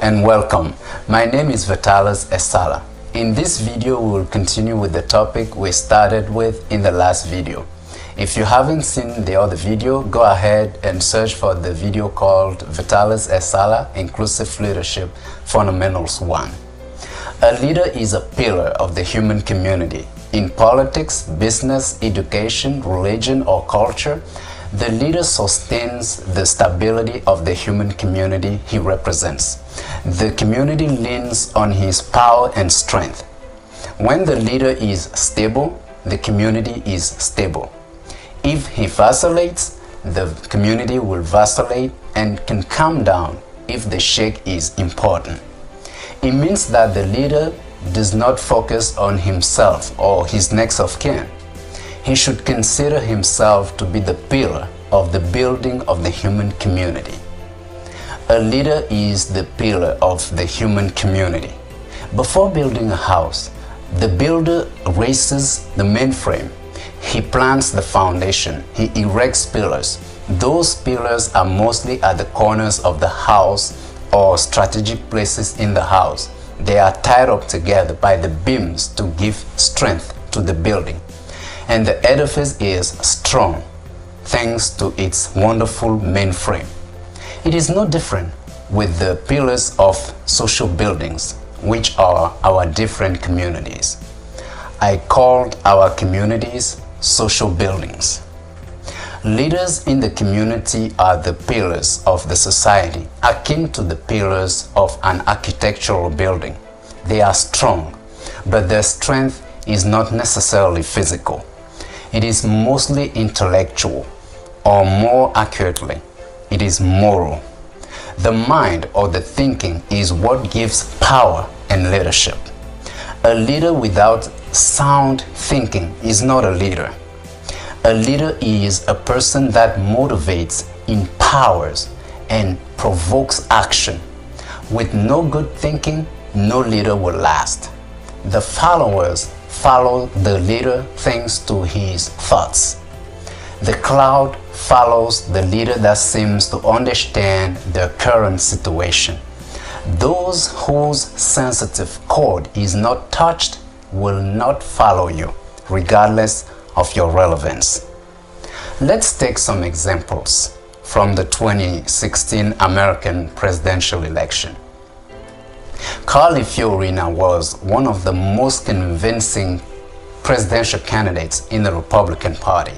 and welcome. My name is Vitalis Esssala. In this video, we will continue with the topic we started with in the last video. If you haven't seen the other video, go ahead and search for the video called Vitalis Esssala Inclusive Leadership Fundamentals 1. A leader is a pillar of the human community. In politics, business, education, religion, or culture, the leader sustains the stability of the human community he represents. The community leans on his power and strength. When the leader is stable, the community is stable. If he vacillates, the community will vacillate and can calm down if the shake is important. It means that the leader does not focus on himself or his next of kin. He should consider himself to be the pillar of the building of the human community. A leader is the pillar of the human community. Before building a house, the builder raises the mainframe. He plants the foundation. He erects pillars. Those pillars are mostly at the corners of the house or strategic places in the house. They are tied up together by the beams to give strength to the building. And the edifice is strong thanks to its wonderful mainframe. It is no different with the pillars of social buildings, which are our different communities. I called our communities social buildings. Leaders in the community are the pillars of the society, akin to the pillars of an architectural building. They are strong, but their strength is not necessarily physical. It is mostly intellectual, or more accurately, it is moral. The mind or the thinking is what gives power and leadership. A leader without sound thinking is not a leader. A leader is a person that motivates, empowers, and provokes action. With no good thinking, no leader will last. The followers follow the leader thanks to his thoughts. The crowd follows the leader that seems to understand their current situation. Those whose sensitive chord is not touched will not follow you, regardless of your relevance. Let's take some examples from the 2016 American presidential election. Carly Fiorina was one of the most convincing presidential candidates in the Republican Party.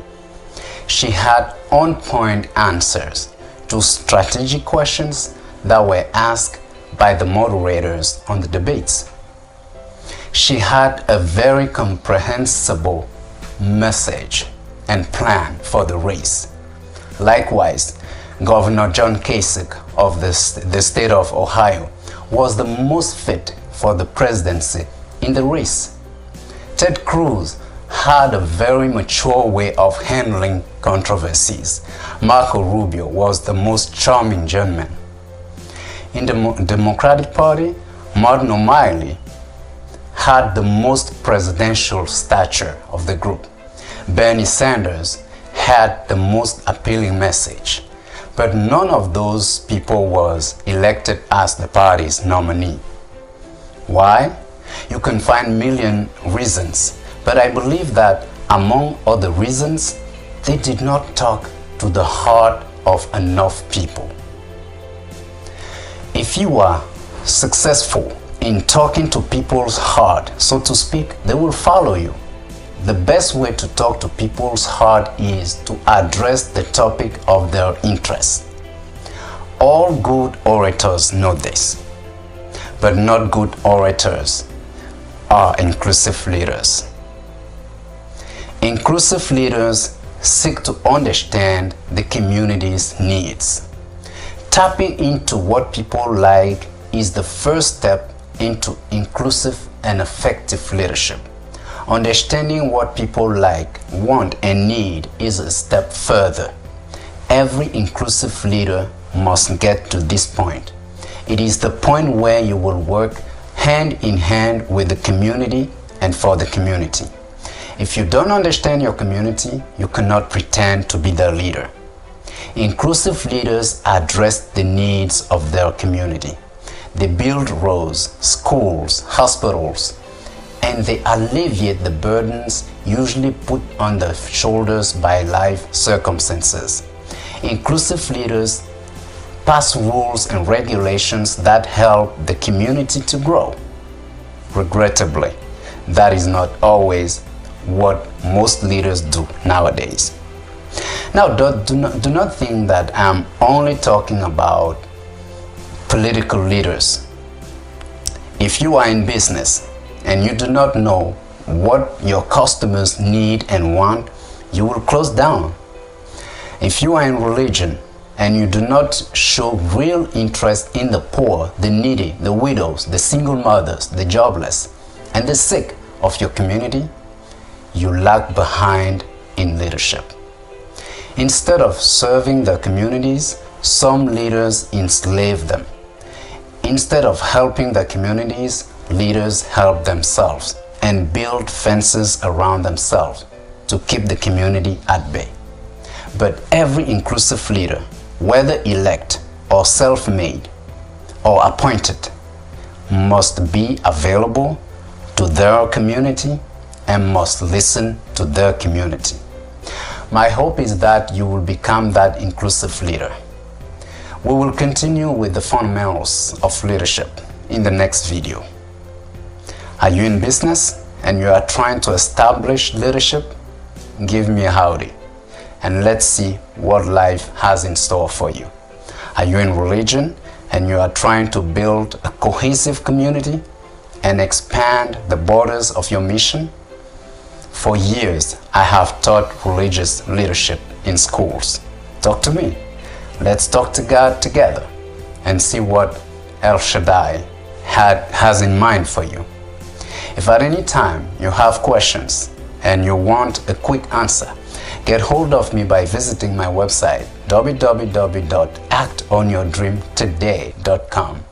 She had on-point answers to strategic questions that were asked by the moderators on the debates. She had a very comprehensible message and plan for the race. Likewise, Governor John Kasich of the state of Ohio was the most fit for the presidency in the race. Ted Cruz had a very mature way of handling controversies. Marco Rubio was the most charming gentleman. In the Democratic Party, Martin O'Malley had the most presidential stature of the group. Bernie Sanders had the most appealing message. But none of those people was elected as the party's nominee. Why? You can find a million reasons, but I believe that among other reasons, they did not talk to the heart of enough people. If you are successful in talking to people's heart, so to speak, they will follow you. The best way to talk to people's heart is to address the topic of their interest. All good orators know this, but not good orators are inclusive leaders. Inclusive leaders seek to understand the community's needs. Tapping into what people like is the first step into inclusive and effective leadership. Understanding what people like, want, and need is a step further. Every inclusive leader must get to this point. It is the point where you will work hand in hand with the community and for the community. If you don't understand your community, you cannot pretend to be their leader. Inclusive leaders address the needs of their community. They build roads, schools, hospitals, and they alleviate the burdens usually put on the shoulders by life circumstances. Inclusive leaders pass rules and regulations that help the community to grow. Regrettably, that is not always what most leaders do nowadays. Now, do not think that I'm only talking about political leaders. If you are in business and you do not know what your customers need and want, you will close down. If you are in religion and you do not show real interest in the poor, the needy, the widows, the single mothers, the jobless, and the sick of your community, you lag behind in leadership. Instead of serving the communities, some leaders enslave them. Instead of helping the communities, leaders help themselves and build fences around themselves to keep the community at bay. But every inclusive leader, whether elect or self-made or appointed, must be available to their community and must listen to their community. My hope is that you will become that inclusive leader. We will continue with the fundamentals of leadership in the next video. Are you in business and you are trying to establish leadership? Give me a howdy and let's see what life has in store for you. Are you in religion and you are trying to build a cohesive community and expand the borders of your mission? For years, I have taught religious leadership in schools. Talk to me. Let's talk to God together and see what El Shaddai has in mind for you. If at any time you have questions and you want a quick answer, get hold of me by visiting my website www.actonyourdreamtoday.com.